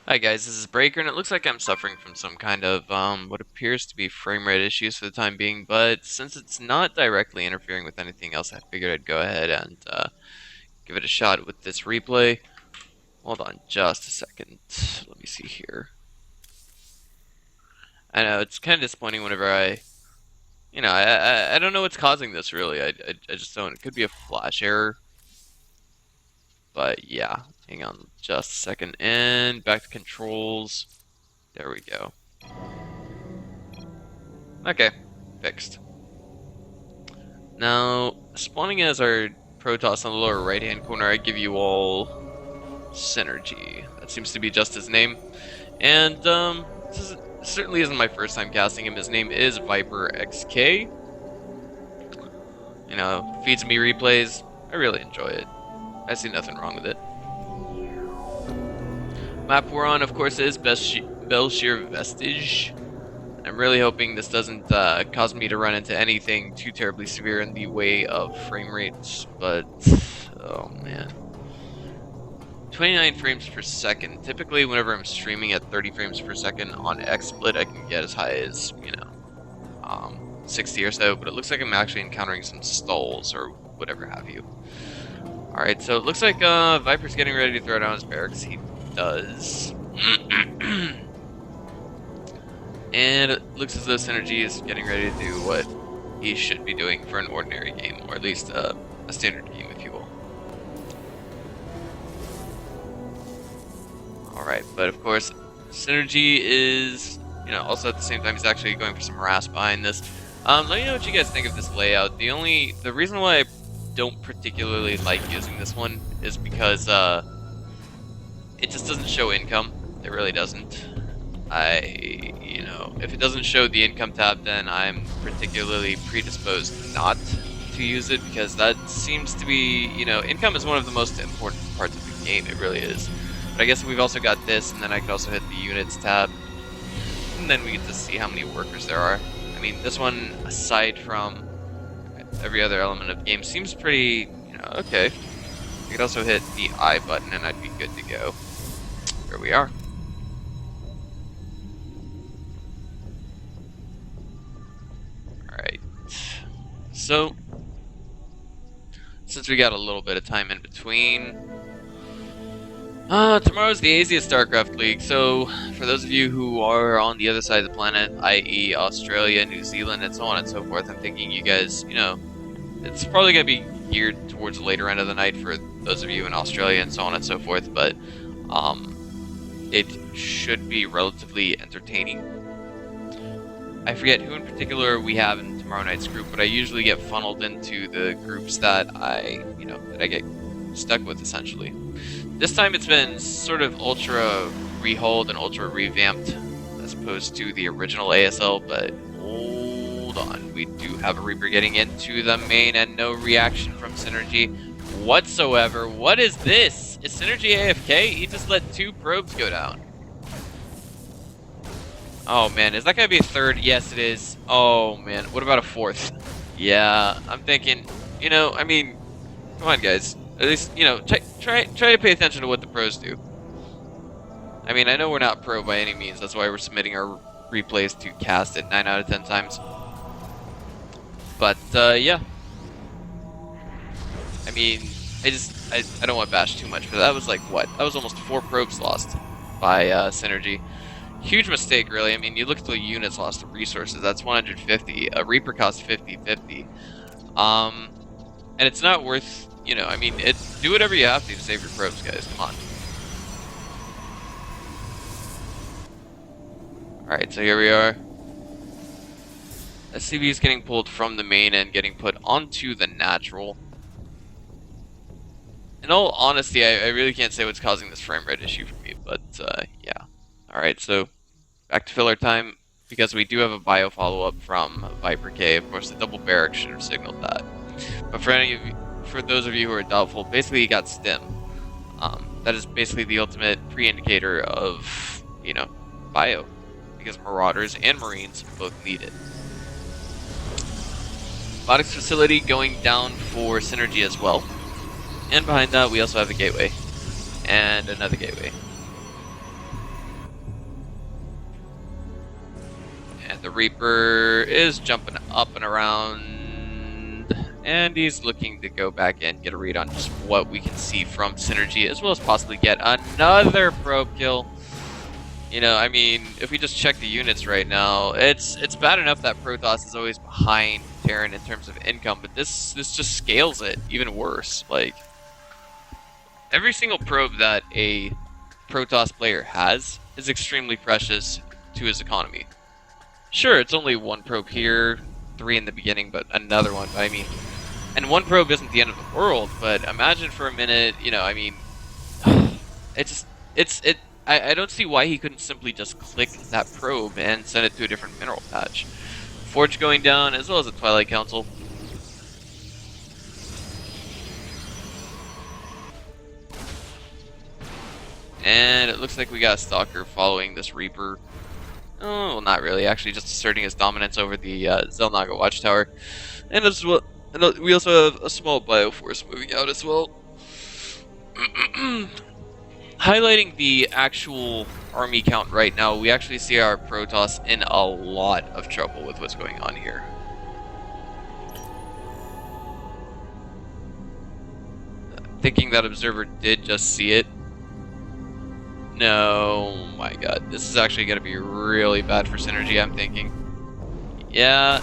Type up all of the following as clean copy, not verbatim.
Hi guys, this is Breaker, and it looks like I'm suffering from some kind of what appears to be frame rate issues for the time being, but since it's not directly interfering with anything else, I figured I'd go ahead and give it a shot with this replay. Hold on just a second. Let me see here. I know, it's kind of disappointing whenever I don't know what's causing this really. I just don't. It could be a flash error, but yeah. Hang on just a second, and back to controls. There we go. Okay, fixed. Now, spawning as our Protoss in the lower right-hand corner, I give you all Synergy. That seems to be just his name. And, this certainly isn't my first time casting him. His name is ViperXk. You know, feeds me replays. I really enjoy it. I see nothing wrong with it. Map we're on, of course, is Shi'r Vestige. I'm really hoping this doesn't cause me to run into anything too terribly severe in the way of frame rates, but oh man. 29 frames per second. Typically, whenever I'm streaming at 30 frames per second on XSplit, I can get as high as, 60 or so, but it looks like I'm actually encountering some stalls or whatever have you. Alright, so it looks like Viper's getting ready to throw down his barracks. He does. And it looks as though Synergy is getting ready to do what he should be doing for an ordinary game, or at least a standard game, if you will. Alright, but of course, Synergy is, also at the same time, he's actually going for some harass behind this. Let me know what you guys think of this layout. The reason why I don't particularly like using this one is because, it just doesn't show income. It really doesn't. If it doesn't show the income tab, then I'm particularly predisposed not to use it, because that seems to be, income is one of the most important parts of the game. It really is. But I guess we've also got this, and then I could also hit the units tab, and then we get to see how many workers there are. I mean, this one, aside from every other element of the game, seems pretty, okay. I could also hit the I button, and I'd be good to go. Here we are. So, since we got a little bit of time in between, tomorrow's the ASIA StarCraft League, so for those of you who are on the other side of the planet, i.e. Australia, New Zealand, and so on and so forth, I'm thinking you guys, it's probably going to be geared towards the later end of the night for those of you in Australia and so on and so forth, but it should be relatively entertaining. I forget who in particular we have in tomorrow night's group, but I usually get funneled into the groups that I get stuck with, essentially. This time it's been sort of ultra rehauled and ultra revamped as opposed to the original ASL, but hold on. We do have a Reaper getting into the main and no reaction from Synergy whatsoever. What is this? Is Synergy AFK? He just let 2 probes go down. Oh man, is that gonna be a 3rd? Yes, it is. Oh man, what about a 4th? Yeah, I'm thinking, I mean, come on guys. At least, try to pay attention to what the pros do. I mean, I know we're not pro by any means. That's why we're submitting our replays to cast it 9 out of 10 times. But, yeah. I mean, I don't want to bash too much, but that was like, what? That was almost 4 probes lost by Synergy. Huge mistake, really. I mean, you look at the units lost to resources, that's 150. A Reaper costs 50-50. And it's not worth, I mean, do whatever you have to save your probes, guys. Come on. Alright, so here we are. SCV is getting pulled from the main and getting put onto the natural. In all honesty, I really can't say what's causing this frame rate issue for me, but, yeah. Alright, so back to filler time, because we do have a bio follow-up from ViperXk. Of course, the double barrack should have signaled that. But for those of you who are doubtful, basically he got stim. That is basically the ultimate pre-indicator of, bio, because Marauders and Marines both need it. Robotics facility going down for Synergy as well. And behind that, we also have a gateway. And another gateway. The Reaper is jumping up and around, and he's looking to go back and get a read on just what we can see from Synergy, as well as possibly get another probe kill. You know, I mean, if we just check the units right now, it's bad enough that Protoss is always behind Terran in terms of income, but this just scales it even worse. Like, every single probe that a Protoss player has is extremely precious to his economy. Sure, it's only one probe here, 3 in the beginning, but another one. I mean, and one probe isn't the end of the world, but imagine for a minute, you know, I mean, I don't see why he couldn't simply just click that probe and send it to a different mineral patch. Forge going down, as well as the Twilight Council. And it looks like we got a Stalker following this Reaper. Oh, well, not really. Actually, just asserting his dominance over the Xel'Naga Watchtower. And as well, we also have a small Bioforce moving out as well. Highlighting the actual army count right now, we actually see our Protoss in a lot of trouble with what's going on here. Thinking that Observer did just see it. No, my god, this is actually going to be really bad for Synergy, I'm thinking. Yeah,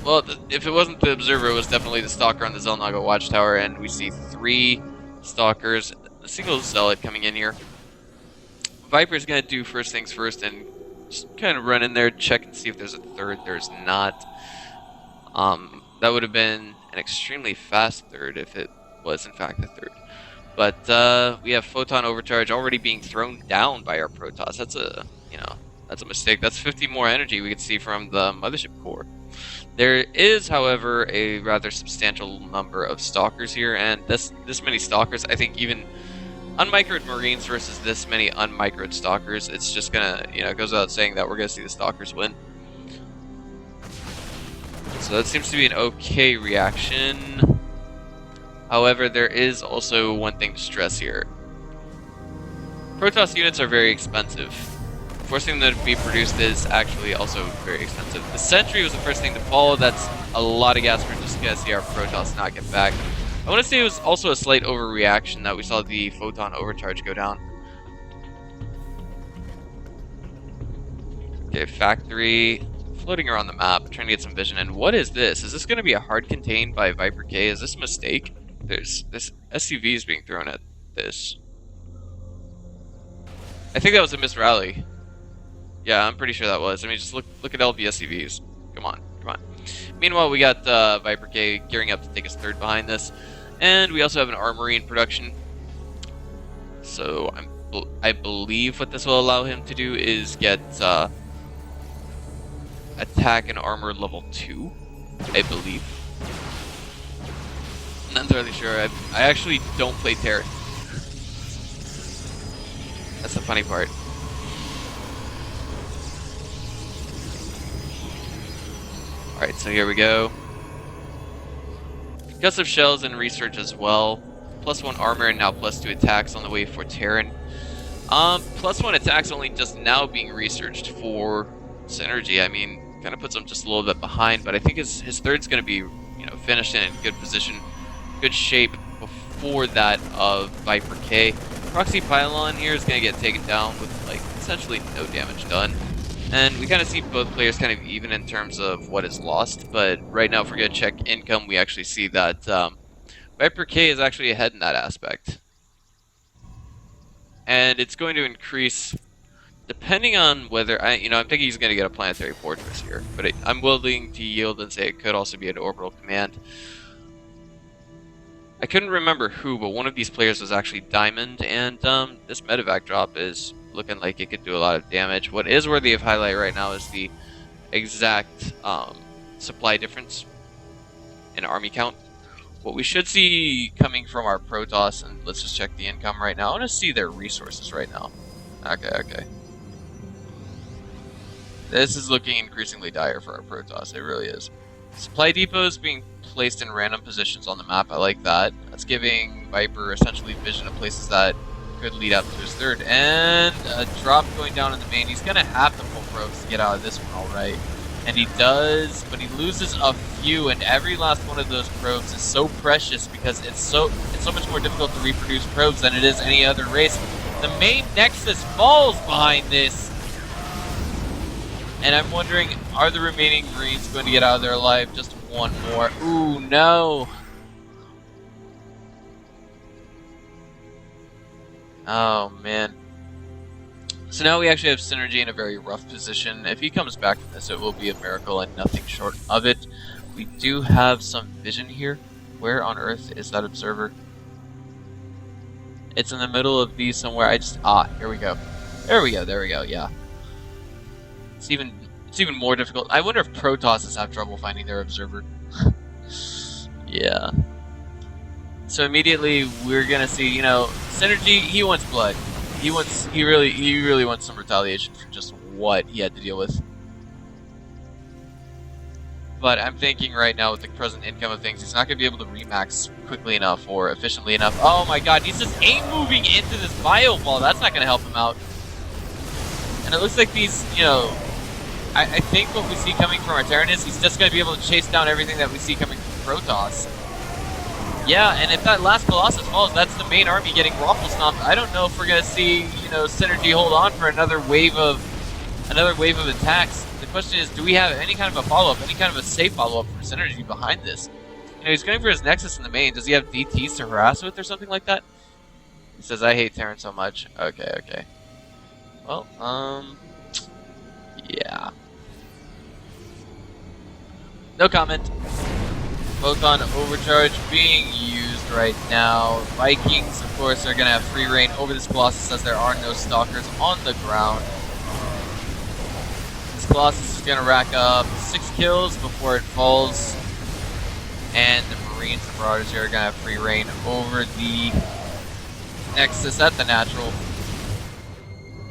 well, if it wasn't the Observer, it was definitely the Stalker on the Xel'Naga Watchtower, and we see 3 Stalkers, a single Zealot coming in here. Viper's going to do first things first and just kind of run in there, check and see if there's a third. There's not. That would have been an extremely fast third if it was in fact a third. But we have Photon Overcharge already being thrown down by our Protoss. That's a, you know, that's a mistake. That's 50 more energy we could see from the Mothership core. There is, however, a rather substantial number of Stalkers here, and this many Stalkers, I think even unmicroed Marines versus this many unmicroed Stalkers, it's just gonna, you know, it goes without saying that we're gonna see the Stalkers win. So that seems to be an okay reaction. However, there is also one thing to stress here. Protoss units are very expensive. Forcing them to be produced is actually also very expensive. The Sentry was the first thing to fall. That's a lot of gas for just gonna see our Protoss not get back. I want to say it was also a slight overreaction that we saw the Photon Overcharge go down. Okay, Factory floating around the map, trying to get some vision. And what is this? Is this going to be a hard contained by ViperXk? Is this a mistake? There's this SCV is being thrown at this. I think that was a misrally. Yeah, I'm pretty sure that was. I mean, just look at all the SCVs. Come on, come on. Meanwhile, we got ViperXk gearing up to take his third behind this. And we also have an armory in production. So I believe what this will allow him to do is get attack and armor level 2, I believe. I'm not entirely sure. I actually don't play Terran. That's the funny part. Alright, so here we go. Concussive shells and research as well. +1 armor and now +2 attacks on the way for Terran. +1 attacks only just now being researched for Synergy. I mean, kind of puts him just a little bit behind, but I think his third's going to be, you know, finished in good position, good shape before that of ViperXk. Proxy Pylon here is going to get taken down with, like, essentially no damage done. And we kind of see both players kind of even in terms of what is lost, but right now if we're going to check income, we actually see that ViperXk is actually ahead in that aspect. And it's going to increase depending on whether, I'm thinking he's going to get a planetary fortress here, but I'm willing to yield and say it could also be an orbital command. I couldn't remember who, but one of these players was actually Diamond, and this medevac drop is looking like it could do a lot of damage. What is worthy of highlight right now is the exact supply difference in army count. What we should see coming from our Protoss, and let's just check the income right now. I want to see their resources right now. Okay. This is looking increasingly dire for our Protoss, it really is. Supply depots being placed in random positions on the map, I like that. That's giving Viper essentially vision of places that could lead up to his third. And a drop going down in the main. He's going to have to pull probes to get out of this one, alright. And he does, but he loses a few, and every last one of those probes is so precious because it's so much more difficult to reproduce probes than it is any other race. The main Nexus falls behind this. And I'm wondering, are the remaining Marines going to get out of there alive? Just one more. Ooh, no. Oh, man. So now we actually have Synergy in a very rough position. If he comes back from this, it will be a miracle and nothing short of it. We do have some vision here. Where on earth is that observer? It's in the middle of these somewhere. Here we go. There we go, yeah. It's even more difficult. I wonder if Protosses have trouble finding their observer. Yeah. So immediately we're gonna see, you know, Synergy, he wants blood. He really wants some retaliation for just what he had to deal with. But I'm thinking right now with the present income of things, he's not going to be able to remax quickly enough or efficiently enough. Oh my god, he's just aim moving into this bio ball. That's not going to help him out. And it looks like these, you know, I think what we see coming from our Terran is he's just going to be able to chase down everything that we see coming from Protoss. Yeah, and if that last Colossus falls, that's the main army getting raffle stomped. I don't know if we're gonna see, you know, Synergy hold on for another wave of attacks. The question is, do we have any kind of a follow-up, any kind of a safe follow-up from Synergy behind this? You know, he's going for his Nexus in the main. Does he have DTs to harass with or something like that? He says, I hate Terran so much. Okay. Well, yeah. No comment. Photon Overcharge being used right now. Vikings, of course, are going to have free reign over this Colossus as there are no Stalkers on the ground. This Colossus is going to rack up 6 kills before it falls. And the Marines and Marauders here are going to have free reign over the Nexus at the natural.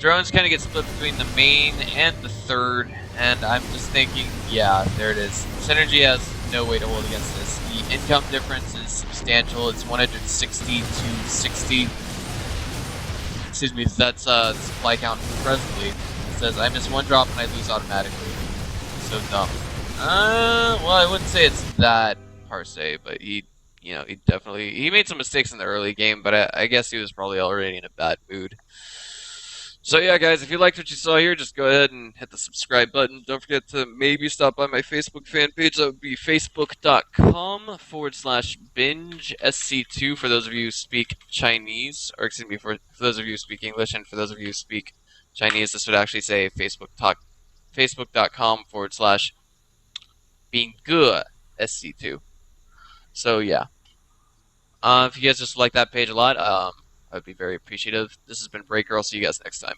Drones kind of get split between the main and the third. And I'm just thinking, yeah, there it is. Synergy has no way to hold against this. The income difference is substantial. It's 160 to 60. Excuse me, that's the supply count presently. It says I miss 1 drop and I lose automatically. So dumb. Well, I wouldn't say it's that per se, but he made some mistakes in the early game, but I guess he was probably already in a bad mood. So yeah, guys, if you liked what you saw here, just go ahead and hit the subscribe button. Don't forget to maybe stop by my Facebook fan page. That would be facebook.com/binge-sc2 for those of you who speak Chinese, or excuse me, for those of you who speak English, and for those of you who speak Chinese, this would actually say facebook.com/binge-sc2. So yeah, if you guys just like that page a lot, I would be very appreciative. This has been Breaker. I'll see you guys next time.